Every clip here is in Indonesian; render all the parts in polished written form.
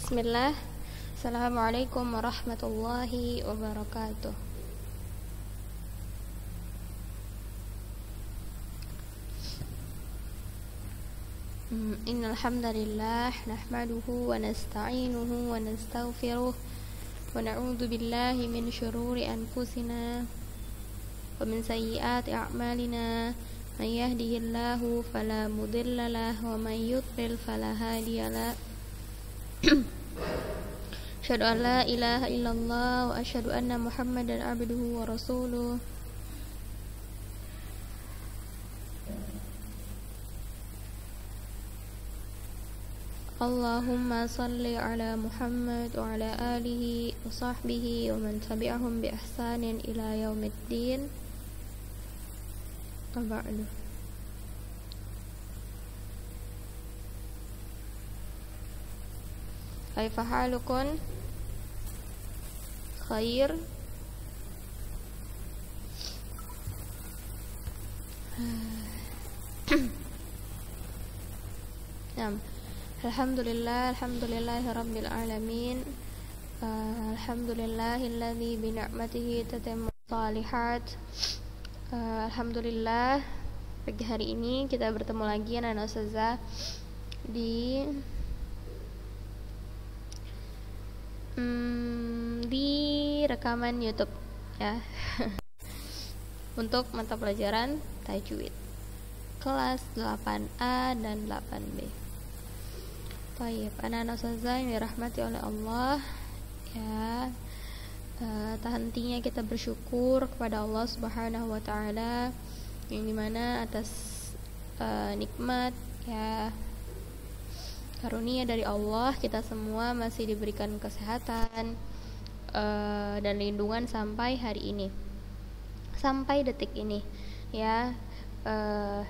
Bismillah. Assalamualaikum warahmatullahi wabarakatuh. Innal hamdalillah nahmaduhu wa nasta'inuhu wa nastaghfiruh wa na'udzu billahi min syururi anfusina wa min sayyiati a'malina. May yahdihillahu fala mudilla lahu wa may yudlil fala hadiya lahu. Asyhadu an la ilaha illallah wa asyhadu anna Muhammadan abduhu wa rasuluh. Allahumma salli ala Muhammad wa ala alihi wa sahbihi wa man tabi'ahum bi ihsanin ila yaumiddin. Ba'du. Kaifa halukum? Khair? Alhamdulillah, alhamdulillahirabbil alamin. Alhamdulillahilladzi bi ni'matihi tatimmu shalihat. Alhamdulillah, pagi hari ini kita bertemu lagi anak-anak ustazah di rekaman YouTube ya. Untuk mata pelajaran tajwid kelas 8A dan 8B. Baik, anak-anak ustazah yang dirahmati oleh Allah ya, tak hentinya kita bersyukur kepada Allah Subhanahu wa taala yang dimana atas nikmat ya, karunia dari Allah kita semua masih diberikan kesehatan dan lindungan sampai hari ini, sampai detik ini ya,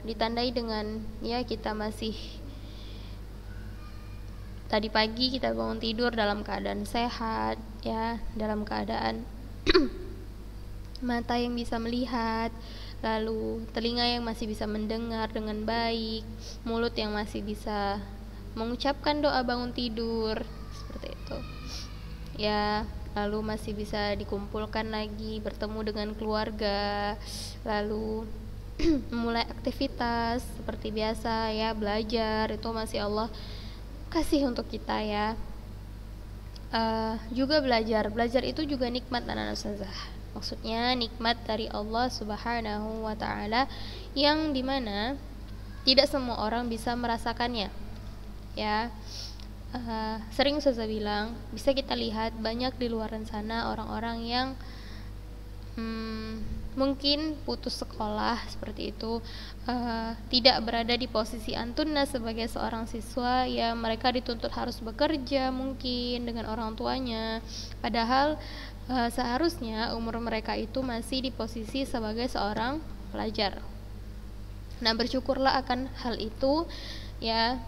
ditandai dengan ya kita masih tadi pagi kita bangun tidur dalam keadaan sehat ya, dalam keadaan mata yang bisa melihat, lalu telinga yang masih bisa mendengar dengan baik, mulut yang masih bisa mengucapkan doa bangun tidur seperti itu ya, lalu masih bisa dikumpulkan lagi, bertemu dengan keluarga, lalu memulai aktivitas seperti biasa ya, belajar, itu masih Allah kasih untuk kita ya. Juga belajar itu juga nikmat anak-anak ustazah. Maksudnya nikmat dari Allah Subhanahu wa taala yang dimana tidak semua orang bisa merasakannya ya. Sering ustazah bilang, bisa kita lihat banyak di luar sana orang-orang yang mungkin putus sekolah seperti itu, tidak berada di posisi antunna sebagai seorang siswa ya, mereka dituntut harus bekerja mungkin dengan orang tuanya, padahal seharusnya umur mereka itu masih di posisi sebagai seorang pelajar. Nah, bersyukurlah akan hal itu ya.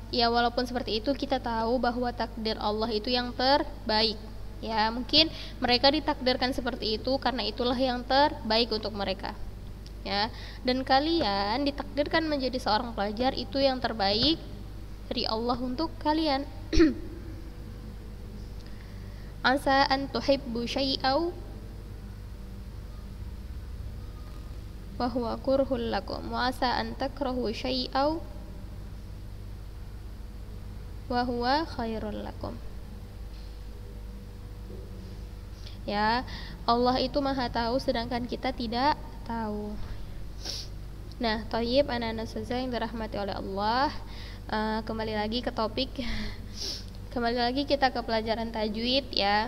Ya walaupun seperti itu, kita tahu bahwa takdir Allah itu yang terbaik ya, mungkin mereka ditakdirkan seperti itu karena itulah yang terbaik untuk mereka ya, dan kalian ditakdirkan menjadi seorang pelajar, itu yang terbaik dari Allah untuk kalian. Asa an tuhibbu syai'aw wa huwa kurhul lakum wa asa an takrahu syai'aw wa huwa khairul lakum ya. Allah itu maha tahu sedangkan kita tidak tahu. Nah, thayyib anak-anak ustazah yang dirahmati oleh Allah, kembali lagi ke topik. Kembali lagi kita ke pelajaran tajwid ya.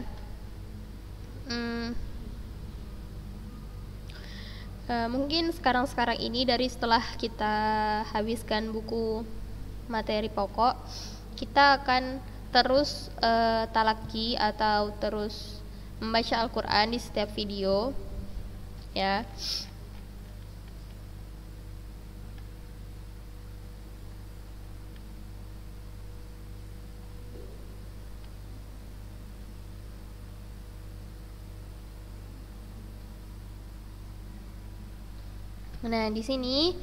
Mungkin sekarang ini dari setelah kita habiskan buku materi pokok, kita akan terus talaki atau terus membaca Al-Quran di setiap video ya. Nah, di sini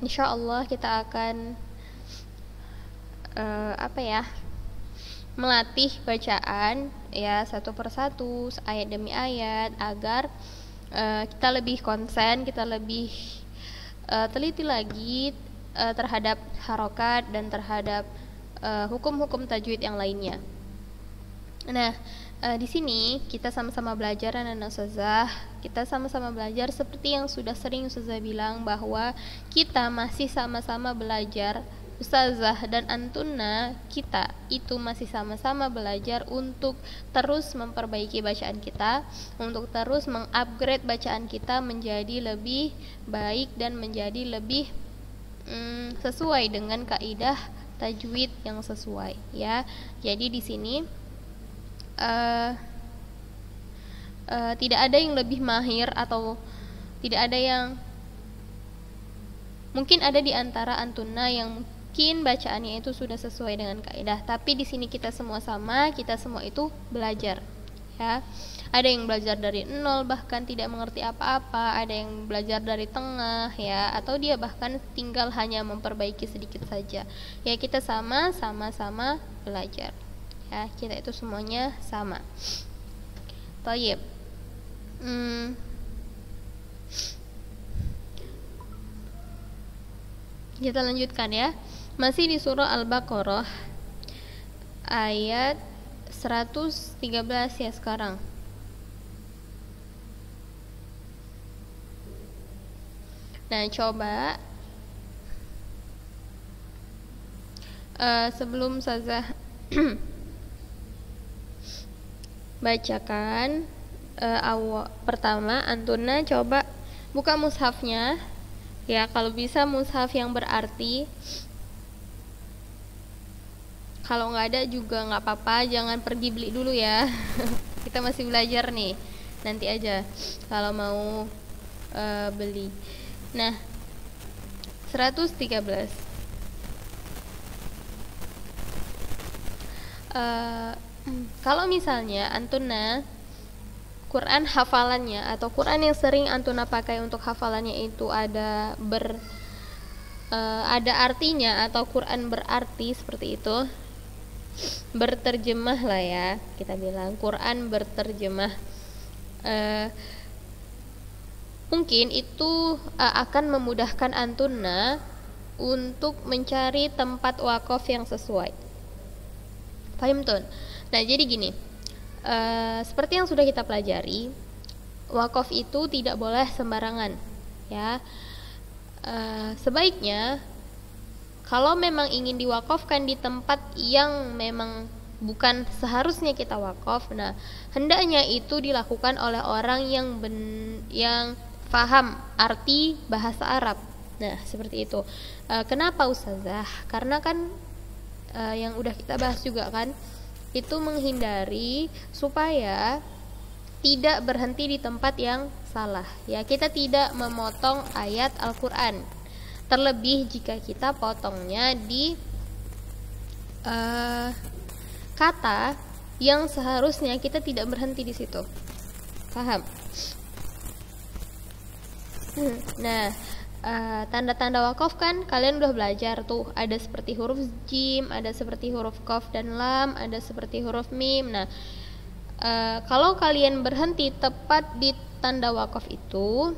insya Allah kita akan apa ya, melatih bacaan ya satu persatu, ayat demi ayat, agar kita lebih konsen, kita lebih teliti lagi terhadap harokat dan terhadap hukum-hukum tajwid yang lainnya. Nah, di sini kita sama-sama belajar anak-anak ustazah. Kita sama-sama belajar seperti yang sudah sering ustazah bilang, bahwa kita masih sama-sama belajar. Ustazah dan antuna kita itu masih sama-sama belajar untuk terus memperbaiki bacaan kita, untuk terus mengupgrade bacaan kita menjadi lebih baik dan menjadi lebih sesuai dengan kaidah tajwid yang sesuai ya. Jadi di sini tidak ada yang lebih mahir, atau tidak ada yang, mungkin ada di antara antuna yang mungkin bacaannya itu sudah sesuai dengan kaidah, tapi di sini kita semua sama, kita semua itu belajar ya. Ada yang belajar dari nol bahkan tidak mengerti apa-apa, ada yang belajar dari tengah ya, atau dia bahkan tinggal hanya memperbaiki sedikit saja ya. Kita sama-sama belajar ya, kita itu semuanya sama. Thayyib. Kita lanjutkan ya. Masih di surah Al-Baqarah ayat 113 ya sekarang. Nah, coba sebelum Ustazah bacakan pertama, antuna coba buka mushafnya ya, kalau bisa mushaf yang berarti. Kalau nggak ada juga nggak apa-apa, jangan pergi beli dulu ya. Kita masih belajar nih, nanti aja kalau mau beli. Nah, 113. Kalau misalnya antuna Quran hafalannya atau Quran yang sering antuna pakai untuk hafalannya itu ada artinya, atau Quran berarti seperti itu, berterjemah lah ya, kita bilang Quran berterjemah, mungkin itu akan memudahkan antuna untuk mencari tempat wakaf yang sesuai. Paham tuh? Nah, jadi gini, seperti yang sudah kita pelajari, wakaf itu tidak boleh sembarangan ya. Sebaiknya kalau memang ingin diwakafkan di tempat yang memang bukan seharusnya kita wakaf, nah hendaknya itu dilakukan oleh orang yang paham arti bahasa Arab. Nah, seperti itu. Kenapa Ustazah? Karena kan yang udah kita bahas juga kan, itu menghindari supaya tidak berhenti di tempat yang salah ya. Kita tidak memotong ayat Al-Quran, terlebih jika kita potongnya di kata yang seharusnya kita tidak berhenti di situ. Paham? Nah, tanda-tanda wakaf kan kalian udah belajar tuh, ada seperti huruf jim, ada seperti huruf qaf dan lam, ada seperti huruf mim. Nah, kalau kalian berhenti tepat di tanda wakaf itu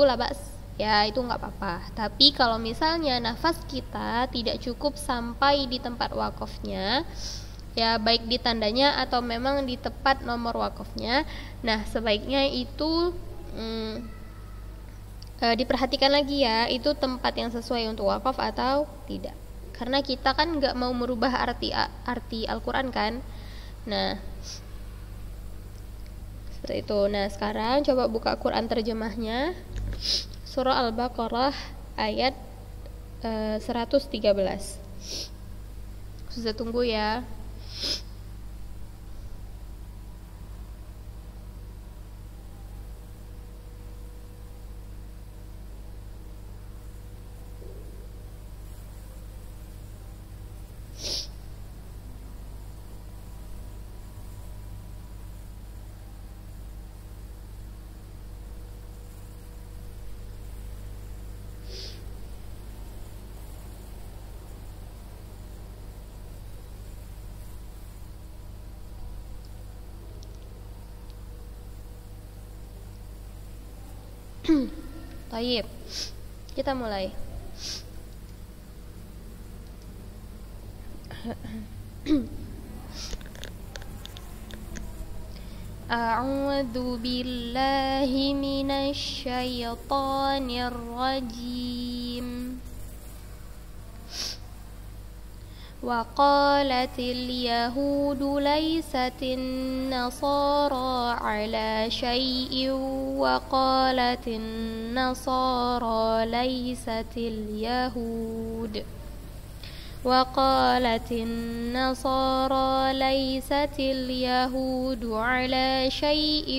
labas ya, itu nggak apa-apa. Tapi kalau misalnya nafas kita tidak cukup sampai di tempat wakafnya ya, baik di tandanya atau memang di tepat nomor wakafnya, nah sebaiknya itu diperhatikan lagi ya, itu tempat yang sesuai untuk wakaf atau tidak, karena kita kan nggak mau merubah arti Al-Quran kan. Nah, seperti itu. Nah, sekarang coba buka Quran terjemahnya, surah Al-Baqarah ayat 113. Sudah tunggu ya. Taib. Kita mulai. A'udzu billahi minasy syaithanir rajim. وقالت اليهود ليست النصارى على شيء وقالت النصارى ليست اليهود على شيء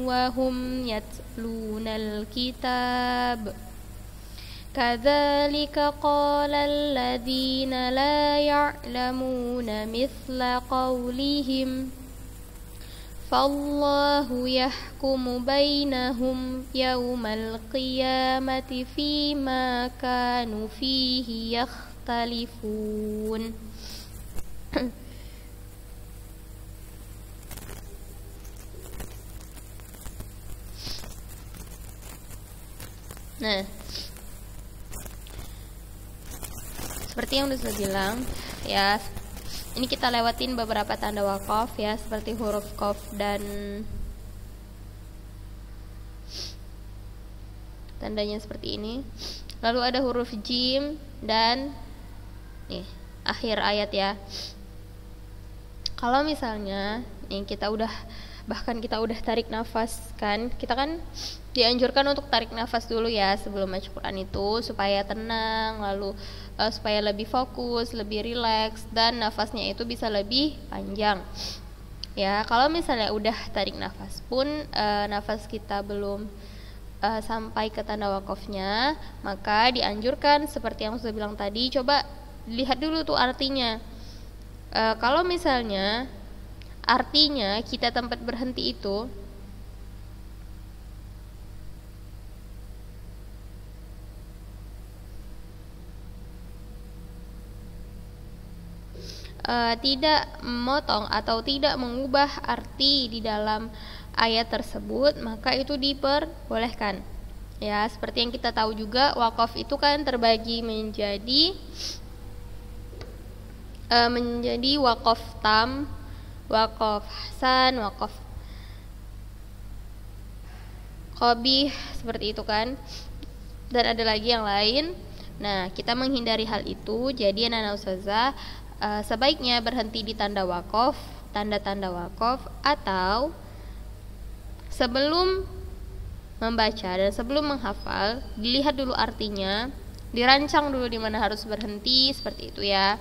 وهم يتلون الكتاب كذلك قال الذين لا يعلمون مثل قولهم فالله يحكم بينهم يوم القيامة فيما كانوا فيه يختلفون. Nah, seperti yang udah saya bilang ya, ini kita lewatin beberapa tanda waqaf ya, seperti huruf qaf dan tandanya seperti ini. Lalu ada huruf jim dan nih akhir ayat ya. Kalau misalnya nih kita udah tarik nafas kan, kita kan dianjurkan untuk tarik nafas dulu ya sebelum baca Quran itu, supaya tenang, lalu supaya lebih fokus, lebih rileks, dan nafasnya itu bisa lebih panjang ya. Kalau misalnya udah tarik nafas pun nafas kita belum sampai ke tanda wakofnya, maka dianjurkan seperti yang saya bilang tadi, coba lihat dulu tuh artinya. Kalau misalnya artinya kita tempat berhenti itu tidak memotong atau tidak mengubah arti di dalam ayat tersebut, maka itu diperbolehkan ya. Seperti yang kita tahu juga, wakaf itu kan terbagi menjadi wakaf tam, wakaf hasan, wakaf qabih, seperti itu kan, dan ada lagi yang lain. Nah, kita menghindari hal itu. Jadi anak-anak ustazah sebaiknya berhenti di tanda wakaf, tanda-tanda wakaf, atau sebelum membaca dan sebelum menghafal dilihat dulu artinya, dirancang dulu di mana harus berhenti, seperti itu ya.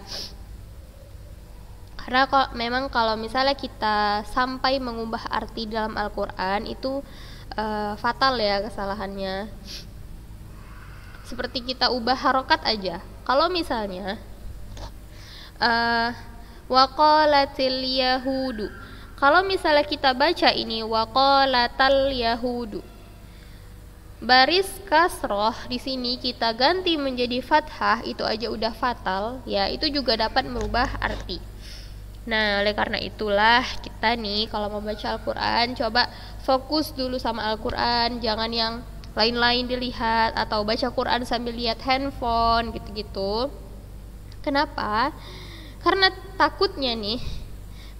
Karena memang kalau misalnya kita sampai mengubah arti dalam Al-Quran itu fatal ya kesalahannya. Seperti kita ubah harokat aja. Kalau misalnya waqalatil yahudu, kalau misalnya kita baca ini waqalatal yahudu, baris kasroh di sini kita ganti menjadi fathah, itu aja udah fatal ya. Itu juga dapat merubah arti. Nah, oleh karena itulah kita nih kalau mau baca Al-Quran, coba fokus dulu sama Al-Quran, jangan yang lain-lain dilihat, atau baca Quran sambil lihat handphone gitu-gitu. Kenapa? Karena takutnya nih,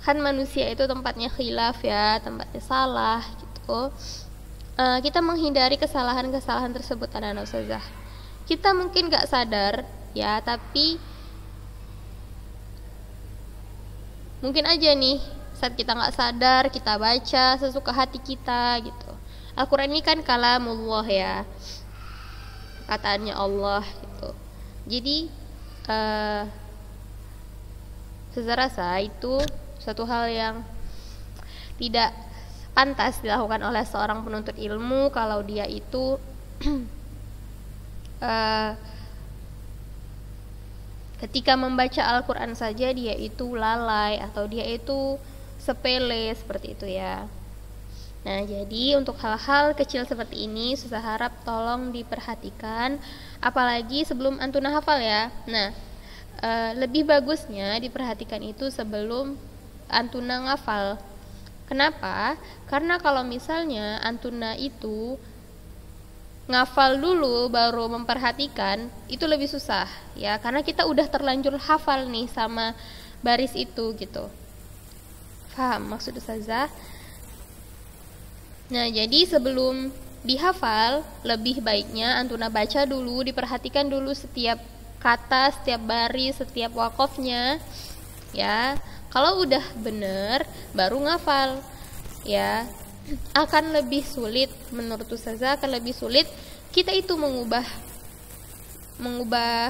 kan manusia itu tempatnya khilaf ya, tempatnya salah gitu. Kita menghindari kesalahan-kesalahan tersebut anak-anak ustazah. Kita mungkin gak sadar ya, tapi mungkin aja nih saat kita gak sadar, kita baca sesuka hati kita gitu. Al-Quran ini kan kalamullah ya, kataannya Allah gitu. Jadi saya rasa itu suatu hal yang tidak pantas dilakukan oleh seorang penuntut ilmu kalau dia itu ketika membaca Al-Quran saja dia itu lalai atau dia itu sepele, seperti itu ya. Nah, jadi untuk hal-hal kecil seperti ini saya harap tolong diperhatikan, apalagi sebelum antuna hafal ya. Nah, lebih bagusnya diperhatikan itu sebelum antuna ngafal. Kenapa? Karena kalau misalnya antuna itu ngafal dulu baru memperhatikan itu lebih susah ya, karena kita udah terlanjur hafal nih sama baris itu gitu. Paham maksud Ustazah? Nah, jadi sebelum dihafal, lebih baiknya antuna baca dulu, diperhatikan dulu setiap kata, setiap baris, setiap wakofnya ya. Kalau udah bener baru ngafal ya. Akan lebih sulit, menurut Ustazah akan lebih sulit kita itu mengubah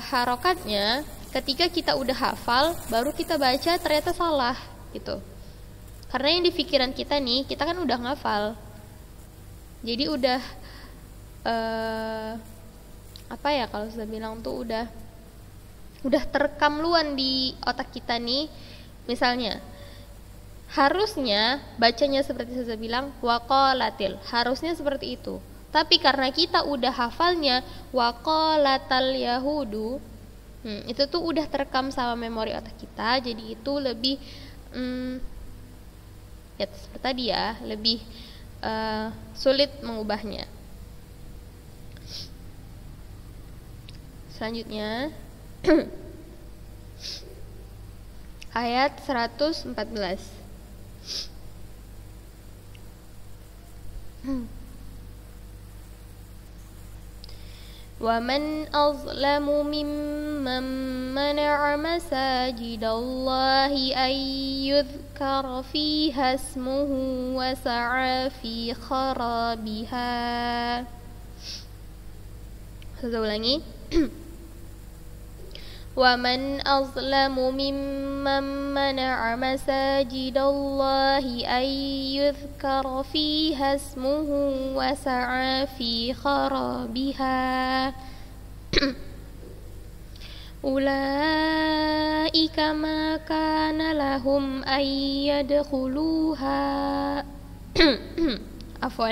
harokatnya ketika kita udah hafal baru kita baca ternyata salah gitu. Karena yang di pikiran kita nih, kita kan udah ngafal, jadi udah apa ya kalau saya bilang tuh udah terekam luan di otak kita nih. Misalnya harusnya bacanya seperti saya bilang waqalatil, harusnya seperti itu. Tapi karena kita udah hafalnya waqalatal yahudu, itu tuh udah terekam sama memori otak kita, jadi itu lebih ya seperti tadi ya, lebih sulit mengubahnya. Selanjutnya ayat 114. وَمَنْ أَظْلَمُ مِمَّنْ مَنَعَ مَسَاجِدَ اللَّهِ أَنْ يُذْكَرَ فِيهَا اسْمُهُ وَسَعَى فِي خَرَابِهَا. Saya ulangi. وَمَنْ أَظْلَمُ مِمَّنْ مَنَعَ مَسَاجِدَ اللَّهِ أَنْ يُذْكَرَ فِيهَا اسْمُهُ وَسَعَى فِي خَرَابِهَا أُولَئِكَ مَا كَانَ لَهُمْ أَنْ يَدْخُلُوهَا عفواً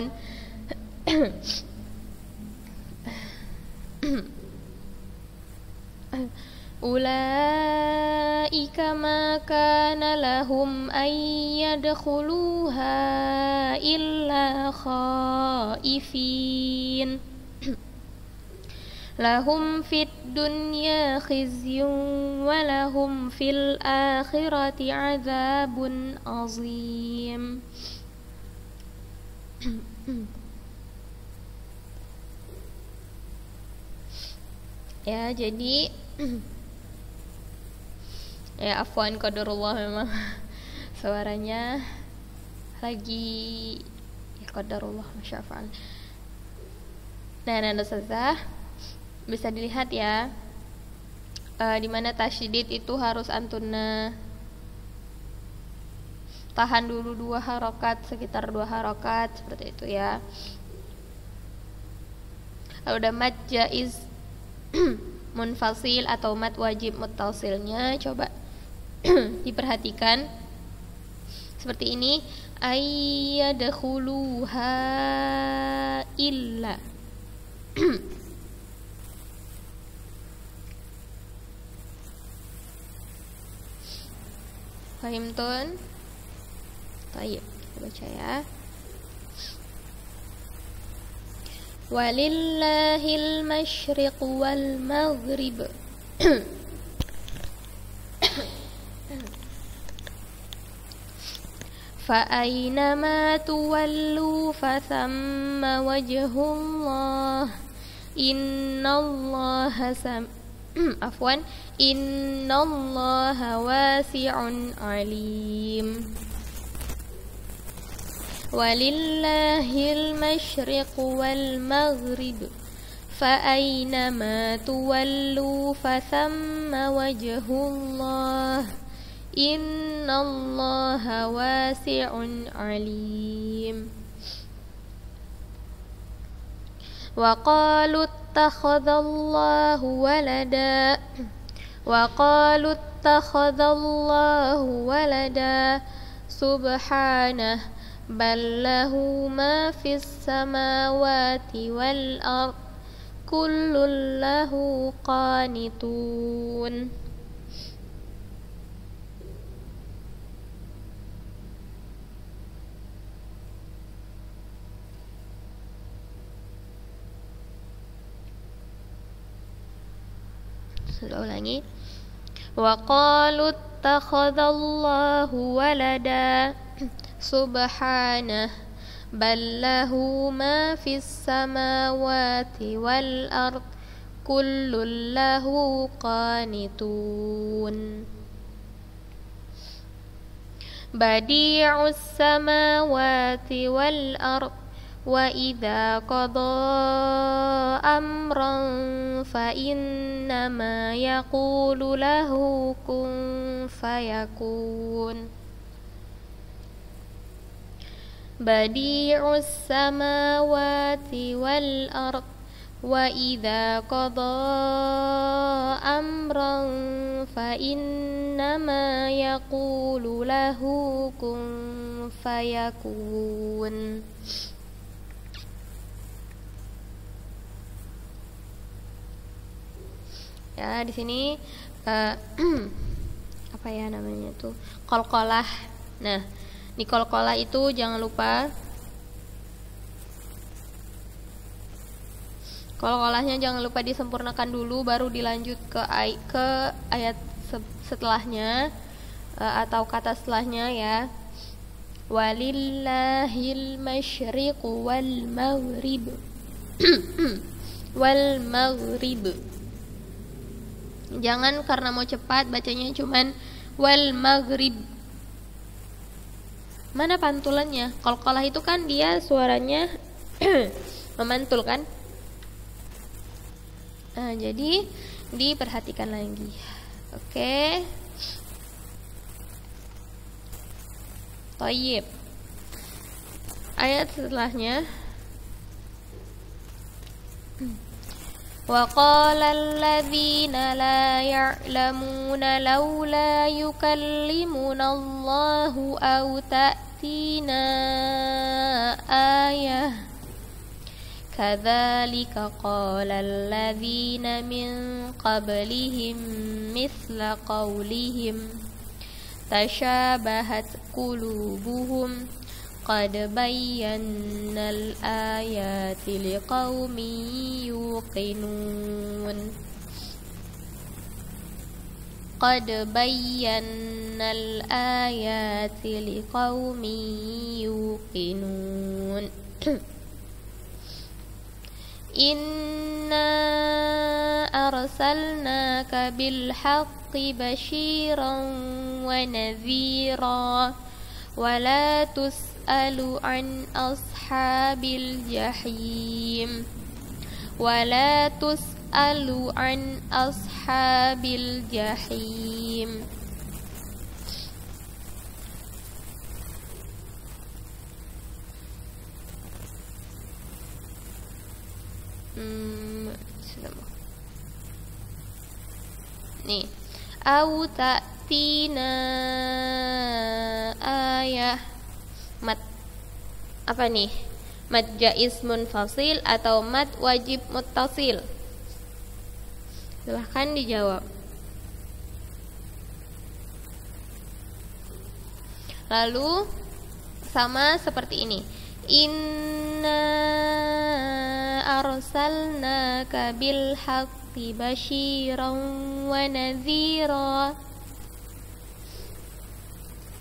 أولئك ما كان لهم أن يدخلوها إلا خائفين لهم في الدنيا خزي ولهم في الآخرة عذاب عظيم. Ya, jadi ya afwan qadarullah, memang suaranya lagi ya qadarullah masyafa'al. Nah, Ustazah bisa dilihat ya, di mana tasydid itu harus antuna tahan dulu 2 harokat, sekitar 2 harokat seperti itu ya. Lalu ada mad jaiz munfasil atau mad wajib muttasilnya, coba diperhatikan seperti ini, ayyadkhuluha illa fahimtun? Baik, kita baca ya. Walillahil masyriq wal maghrib fa aynama tuwallu fathamma wajhullah innallaha innallaha wasi'un alim. Walillahil masyriq wal maghrib fa aynama tuwallu fathamma wajhullah innallaha wasi'un alim. Wa qalu ittakhadallahu walada subhanah bal lahu ma fis samawati wal ard kullun lahu qanitun. Sudah ulangi. Wa qalu ittakhadallahu walada subhanah bal lahu ma fis samawati wal ard kullun lahu qanitun. Badi'us samawati wal ard wa idza qada amran fa innama yaqulu lahu kun fayakun. Badi'us samawati wal ard wa idza qada amran fa innama yaqulu lahu kun fayakun. Ya, di sini apa ya namanya tuh? Qalqalah. Nah, di qalqalah itu jangan lupa qalqalahnya jangan lupa disempurnakan dulu baru dilanjut ke ayat setelahnya atau kata setelahnya ya. Walillahil masyriqu wal maghrib. Wal maghrib. Jangan karena mau cepat bacanya cuman wal maghrib. Mana pantulannya? Qalqalah itu kan dia suaranya memantul kan? Nah, jadi diperhatikan lagi. Oke. Thayyib. Ayat setelahnya. Wa qala alladhina la ya'lamuna laula yukallimuna Allahu aw ta'tina ayah kadzalika qala alladhina min qablihim mithla qawlihim tashabahat qulubuhum qad bayyana al-ayati liqaumin yuqinun. Qad bayyana al-ayati liqaumin yuqinun. Inna arsalnaka bil haqqi basyiran wa nadhira wa la tus'alu an ashabil jahim wa la tus'alu an ashabil jahim. Nih, au ta'tina ayah. Mat apa nih? Mad jaiz munfasil atau mad wajib muttasil? Silahkan dijawab. Lalu sama seperti ini. Inna arsalnaka bil haqqi basyiran wa nadhira.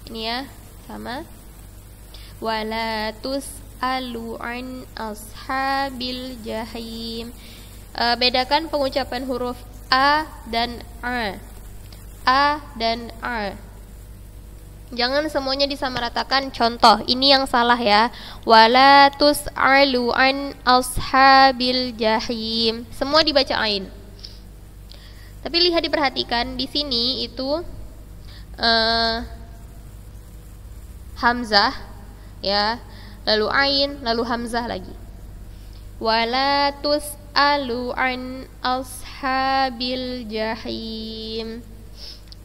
Ini ya, sama. Wala tus'alu an ashabil jahim. Bedakan pengucapan huruf a dan a. A dan a. Jangan semuanya disamaratakan. Contoh, ini yang salah ya. Wala tus'alu an ashabil jahim. Semua dibaca ain. Tapi lihat diperhatikan di sini itu hamzah ya, lalu ain, lalu hamzah lagi. Wala tus'alu an ashabil jahim.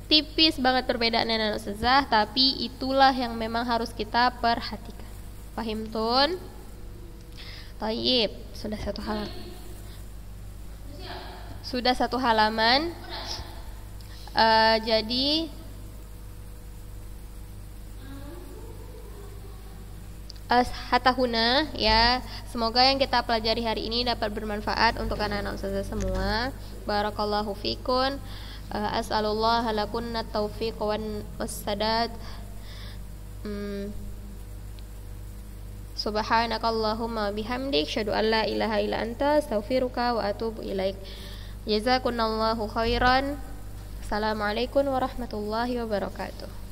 Tipis banget perbedaannya dan ustazah, tapi itulah yang memang harus kita perhatikan. Pahim tun? Tayyib, sudah satu halaman. Sudah satu halaman. Jadi hatahuna ya. Semoga yang kita pelajari hari ini dapat bermanfaat untuk anak-anak ustazah semua. Barakallahu fikun. As'alullah lakunna taufiq wassadad. Subhanakallahumma bihamdik asyhadu an la ilaha illa anta astaghfiruka wa atubu ilaik. Jazakumullahu khairan. Assalamualaikum warahmatullahi wabarakatuh.